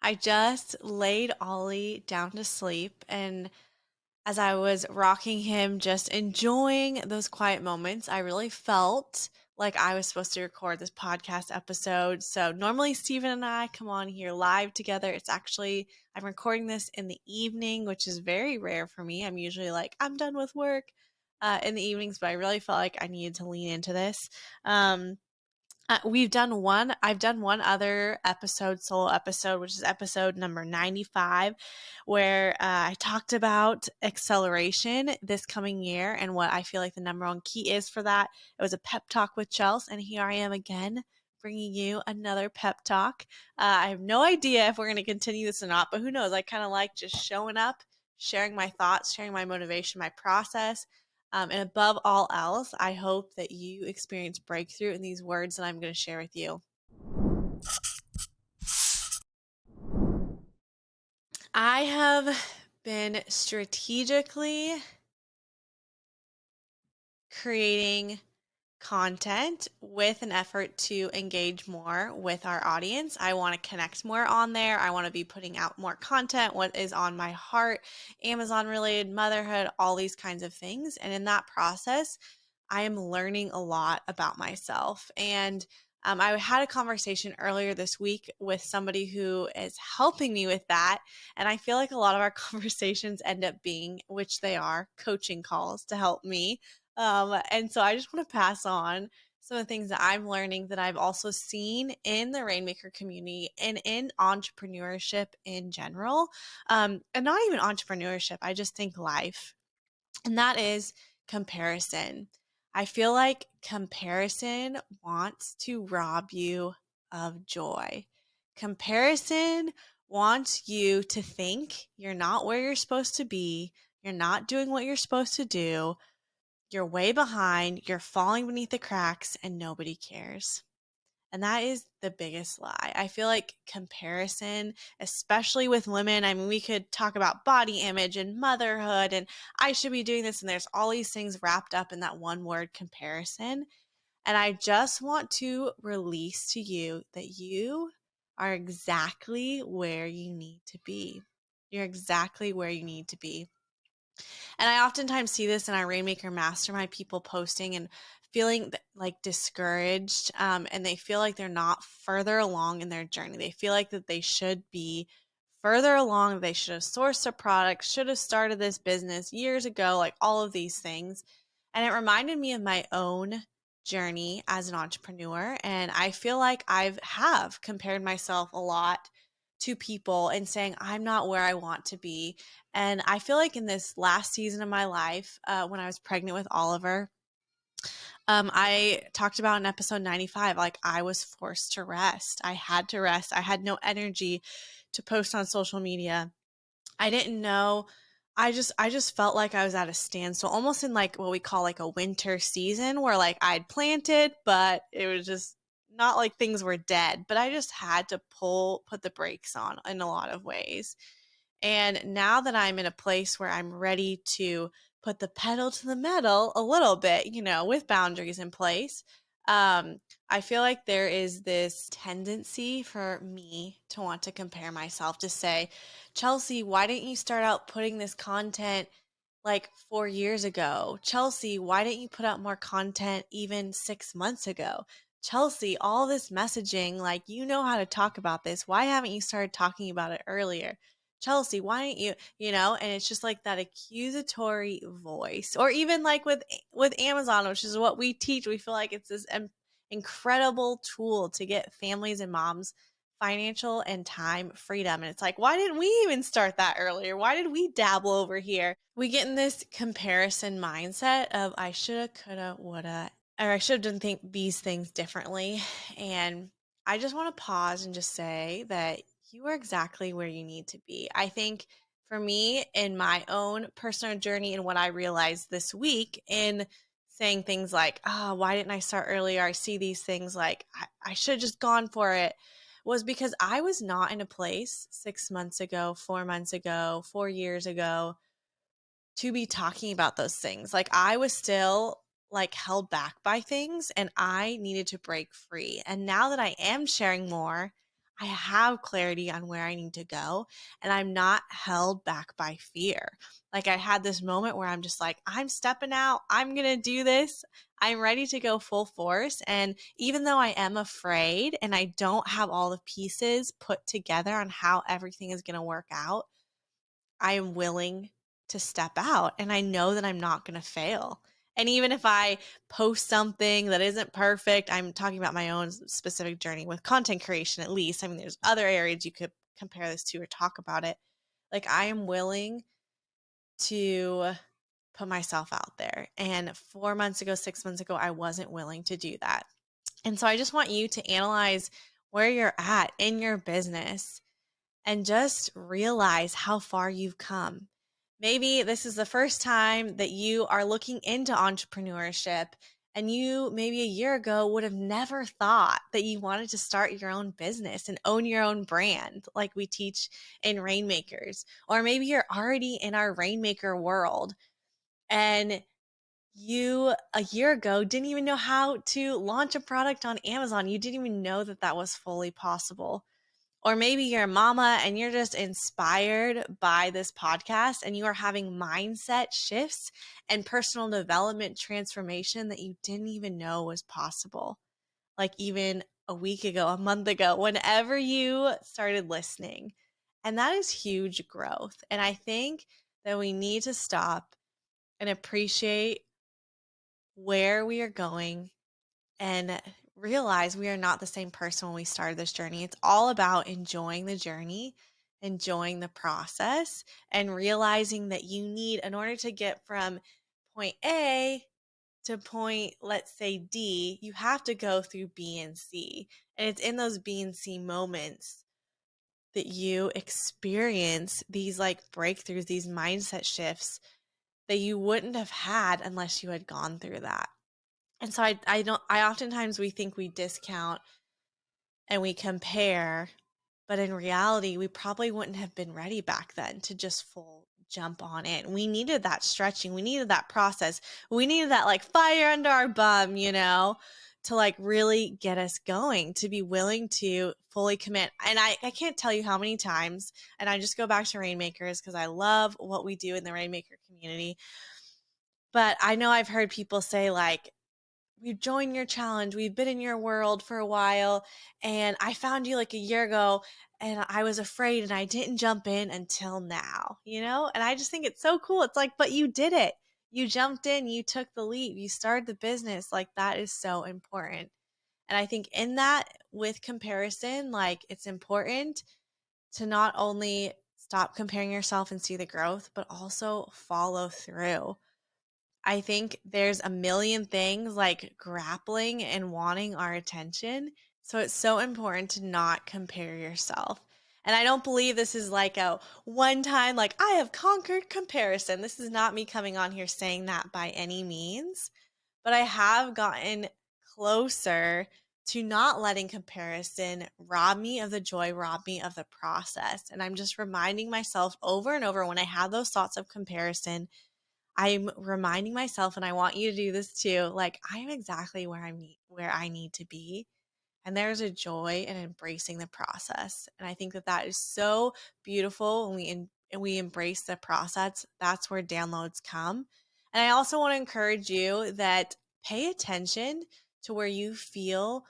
I just laid Ollie down to sleep, and as I was rocking him, just enjoying those quiet moments, I really felt like I was supposed to record this podcast episode. So normally Steven and I come on here live together. I'm recording this in the evening, which is very rare for me. I'm usually like, I'm done with work in the evenings, but I really felt like I needed to lean into this. Um, I've done one other solo episode, which is episode number 95, where I talked about acceleration this coming year and what I feel like the number one key is for that. It was a pep talk with Chelsey, and here I am again bringing you another pep talk. I have no idea if we're going to continue this or not, but who knows? I kind of like just showing up, sharing my thoughts, sharing my motivation, my process. And above all else, I hope that you experience breakthrough in these words that I'm going to share with you. I have been strategically creating content with an effort to engage more with our audience. I want to connect more on there. I want to be putting out more content, what is on my heart, Amazon related, motherhood, all these kinds of things. And in that process, I am learning a lot about myself. And I had a conversation earlier this week with somebody who is helping me with that. And I feel like a lot of our conversations end up being, which they are, coaching calls to help me. And so I just want to pass on some of the things that I'm learning that I've also seen in the Rainmaker community and in entrepreneurship in general. And not even entrepreneurship, I just think life. And that is comparison. I feel like comparison wants to rob you of joy. Comparison wants you to think you're not where you're supposed to be, you're not doing what you're supposed to do, you're way behind, you're falling beneath the cracks, and nobody cares. And that is the biggest lie. I feel like comparison, especially with women, I mean, we could talk about body image and motherhood, and I should be doing this. And there's all these things wrapped up in that one word comparison. And I just want to release to you that you are exactly where you need to be. You're exactly where you need to be. And I oftentimes see this in our Rainmaker Mastermind, people posting and feeling like discouraged, and they feel like they're not further along in their journey. They feel like that they should be further along. They should have sourced a product, should have started this business years ago, like all of these things. And it reminded me of my own journey as an entrepreneur. And I feel like have compared myself a lot to people and saying, I'm not where I want to be. And I feel like in this last season of my life, when I was pregnant with Oliver, I talked about in episode 95, like I was forced to rest. I had to rest. I had no energy to post on social media. I didn't know. I just felt like I was at a standstill, almost in like what we call like a winter season where like I'd planted, but it was just not like things were dead, but I just had to put the brakes on in a lot of ways. And now that I'm in a place where I'm ready to put the pedal to the metal a little bit, with boundaries in place, I feel like there is this tendency for me to want to compare myself to say, Chelsey, why didn't you start out putting this content like 4 years ago? Chelsey, why didn't you put out more content even 6 months ago? Chelsey, all this messaging, like you know how to talk about this. Why haven't you started talking about it earlier? Chelsey, why didn't and it's just like that accusatory voice. Or even like with Amazon, which is what we teach, we feel like it's this incredible tool to get families and moms financial and time freedom. And it's like, why didn't we even start that earlier? Why did we dabble over here? We get in this comparison mindset of I shoulda, coulda, woulda, or I should have done these things differently. And I just want to pause and just say that you are exactly where you need to be. I think for me, in my own personal journey and what I realized this week in saying things like, oh, why didn't I start earlier? I see these things like I should have just gone for it, was because I was not in a place 6 months ago, 4 months ago, 4 years ago to be talking about those things. Like I was still like held back by things and I needed to break free. And now that I am sharing more, I have clarity on where I need to go, and I'm not held back by fear. Like I had this moment where I'm just like, I'm stepping out. I'm going to do this. I'm ready to go full force. And even though I am afraid and I don't have all the pieces put together on how everything is going to work out, I am willing to step out and I know that I'm not going to fail. And even if I post something that isn't perfect, I'm talking about my own specific journey with content creation, at least. I mean, there's other areas you could compare this to or talk about it. Like, I am willing to put myself out there. And 4 months ago, 6 months ago, I wasn't willing to do that. And so I just want you to analyze where you're at in your business and just realize how far you've come. Maybe this is the first time that you are looking into entrepreneurship, and you maybe a year ago would have never thought that you wanted to start your own business and own your own brand like we teach in Rainmakers. Or maybe you're already in our Rainmaker world and you a year ago didn't even know how to launch a product on Amazon. You didn't even know that that was fully possible. Or maybe you're a mama and you're just inspired by this podcast and you are having mindset shifts and personal development transformation that you didn't even know was possible. Like even a week ago, a month ago, whenever you started listening. And that is huge growth. And I think that we need to stop and appreciate where we are going and realize we are not the same person when we started this journey. It's all about enjoying the journey, enjoying the process, and realizing that you need, in order to get from point A to point, let's say D, you have to go through B and C. And it's in those B and C moments that you experience these like breakthroughs, these mindset shifts that you wouldn't have had unless you had gone through that. And so I oftentimes we think we discount and we compare, but in reality, we probably wouldn't have been ready back then to just full jump on it. We needed that stretching. We needed that process. We needed that like fire under our bum, to like really get us going, to be willing to fully commit. And I can't tell you how many times, and I just go back to Rainmakers because I love what we do in the Rainmaker community. But I know I've heard people say like, we've joined your challenge. We've been in your world for a while. And I found you like a year ago and I was afraid and I didn't jump in until now, And I just think it's so cool. It's like, but you did it. You jumped in, you took the leap, you started the business. Like that is so important. And I think in that with comparison, like it's important to not only stop comparing yourself and see the growth, but also follow through. I think there's a million things like grappling and wanting our attention. So it's so important to not compare yourself. And I don't believe this is like a one time, like I have conquered comparison. This is not me coming on here saying that by any means, but I have gotten closer to not letting comparison rob me of the joy, rob me of the process. And I'm just reminding myself over and over when I have those thoughts of comparison, I'm reminding myself, and I want you to do this too, like I'm exactly where I need to be. And there's a joy in embracing the process. And I think that that is so beautiful when we embrace the process. That's where downloads come. And I also want to encourage you that pay attention to where you feel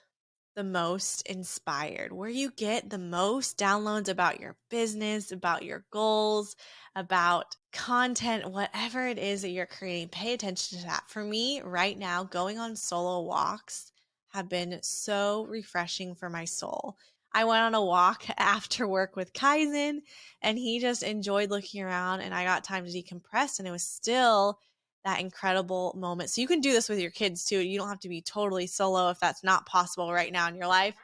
the most inspired, where you get the most downloads about your business, about your goals, about content, whatever it is that you're creating. Pay attention to that. For me, right now, going on solo walks have been so refreshing for my soul. I went on a walk after work with Kaizen and he just enjoyed looking around and I got time to decompress, and it was still that incredible moment. So you can do this with your kids too. You don't have to be totally solo if that's not possible right now in your life.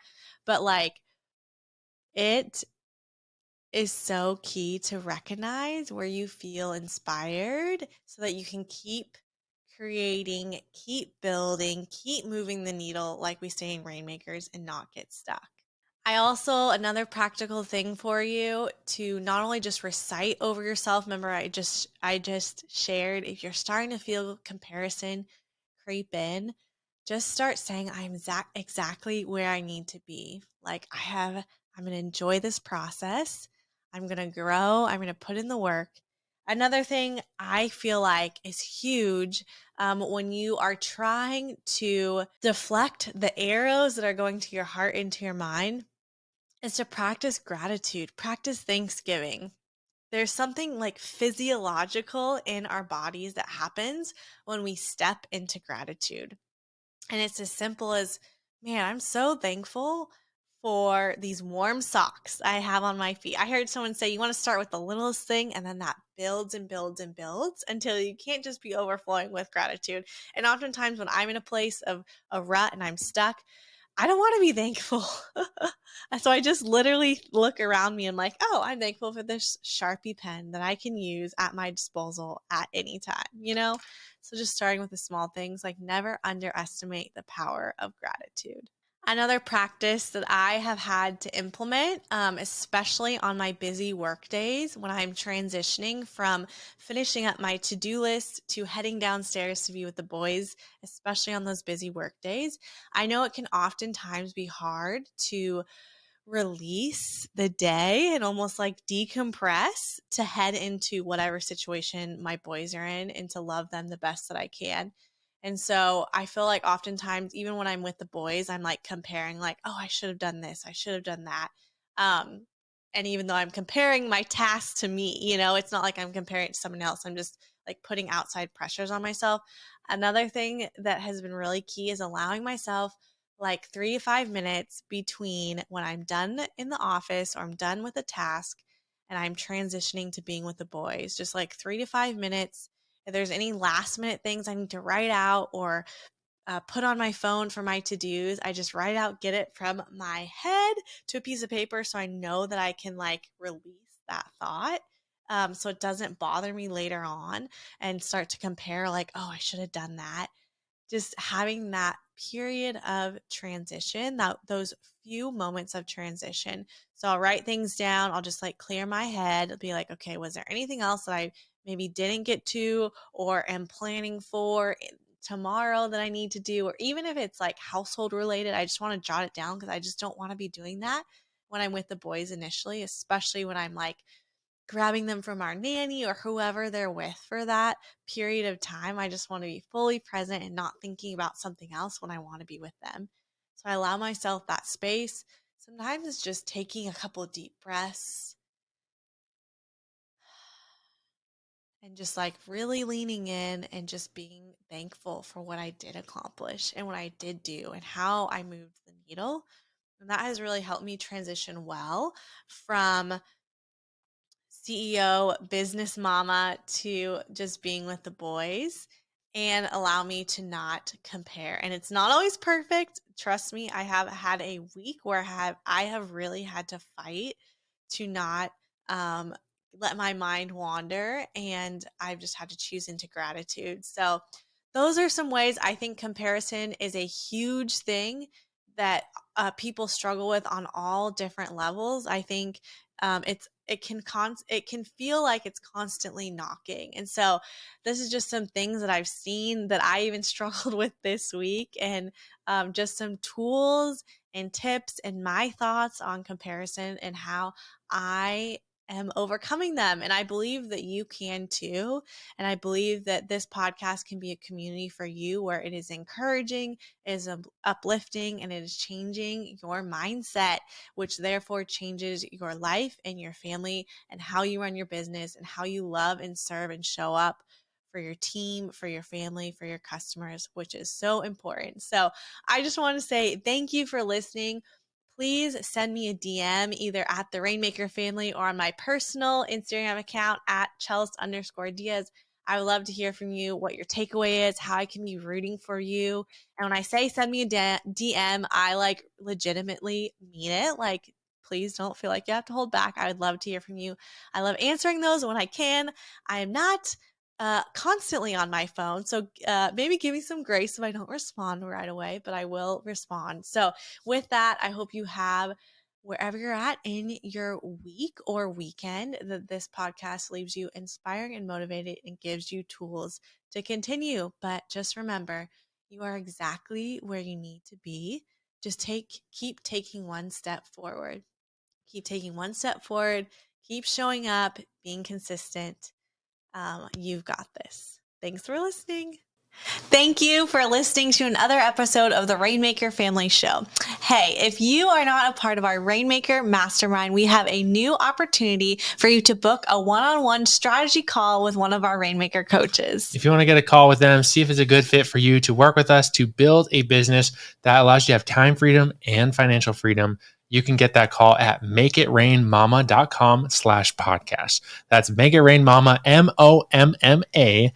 But like it is so key to recognize where you feel inspired so that you can keep creating, keep building, keep moving the needle, like we say in Rainmakers, and not get stuck. I also, another practical thing for you to not only just recite over yourself. Remember, I just shared, if you're starting to feel comparison creep in, just start saying, I'm exactly where I need to be. Like I I'm going to enjoy this process. I'm going to grow. I'm going to put in the work. Another thing I feel like is huge when you are trying to deflect the arrows that are going to your heart into your mind is to practice gratitude, practice Thanksgiving. There's something like physiological in our bodies that happens when we step into gratitude. And it's as simple as, man, I'm so thankful for these warm socks I have on my feet. I heard someone say you want to start with the littlest thing and then that builds and builds and builds until you can't just be overflowing with gratitude. And oftentimes when I'm in a place of a rut and I'm stuck, I don't want to be thankful. So I just literally look around me and like, oh, I'm thankful for this Sharpie pen that I can use at my disposal at any time? So just starting with the small things, like never underestimate the power of gratitude. Another practice that I have had to implement, especially on my busy work days when I'm transitioning from finishing up my to-do list to heading downstairs to be with the boys, especially on those busy work days. I know it can oftentimes be hard to release the day and almost like decompress to head into whatever situation my boys are in and to love them the best that I can. And so I feel like oftentimes, even when I'm with the boys, I'm like comparing, like, oh, I should have done this, I should have done that. Um, and even though I'm comparing my tasks to me, it's not like I'm comparing it to someone else. I'm just like putting outside pressures on myself. Another thing that has been really key is allowing myself like 3 to 5 minutes between when I'm done in the office or I'm done with a task and I'm transitioning to being with the boys. Just like 3 to 5 minutes. If there's any last minute things I need to write out or put on my phone for my to-dos, I just write out, get it from my head to a piece of paper so I know that I can like release that thought. So it doesn't bother me later on and start to compare like, oh, I should have done that. Just having that period of transition, that those few moments of transition. So I'll write things down. I'll just like clear my head, be like, okay, was there anything else that I maybe didn't get to or am planning for tomorrow that I need to do? Or even if it's like household related, I just want to jot it down because I just don't want to be doing that when I'm with the boys initially, especially when I'm like grabbing them from our nanny or whoever they're with for that period of time. I just want to be fully present and not thinking about something else when I want to be with them. So I allow myself that space. Sometimes it's just taking a couple of deep breaths and just like really leaning in and just being thankful for what I did accomplish and what I did do and how I moved the needle. And that has really helped me transition well from CEO, business mama to just being with the boys and allow me to not compare. And it's not always perfect. Trust me, I have had a week where I have really had to fight to not um, let my mind wander, and I've just had to choose into gratitude. So those are some ways I think comparison is a huge thing that people struggle with on all different levels. I think it can feel like it's constantly knocking. And so this is just some things that I've seen that I even struggled with this week, and just some tools and tips and my thoughts on comparison and how I am overcoming them. And I believe that you can too. And I believe that this podcast can be a community for you where it is encouraging, is uplifting, and it is changing your mindset, which therefore changes your life and your family and how you run your business and how you love and serve and show up for your team, for your family, for your customers, which is so important. So I just want to say thank you for listening. Please send me a DM either at the Rainmaker family or on my personal Instagram account at Chelsey_Diaz. I would love to hear from you what your takeaway is, how I can be rooting for you. And when I say send me a DM, I like legitimately mean it. Like, please don't feel like you have to hold back. I would love to hear from you. I love answering those when I can. I am not constantly on my phone. So maybe give me some grace if I don't respond right away, but I will respond. So with that, I hope you have, wherever you're at in your week or weekend, that this podcast leaves you inspired and motivated and gives you tools to continue. But just remember, you are exactly where you need to be. Just keep taking one step forward. keep taking one step forward, keep showing up, being consistent. You've got this. Thanks for listening. Thank you for listening to another episode of the Rainmaker Family Show. Hey, if you are not a part of our Rainmaker Mastermind, we have a new opportunity for you to book a one-on-one strategy call with one of our Rainmaker coaches. If you want to get a call with them, see if it's a good fit for you to work with us to build a business that allows you to have time freedom and financial freedom, you can get that call at makeItrainmama.com/podcast. That's makeItrainmama, MOMMA.com/podcast.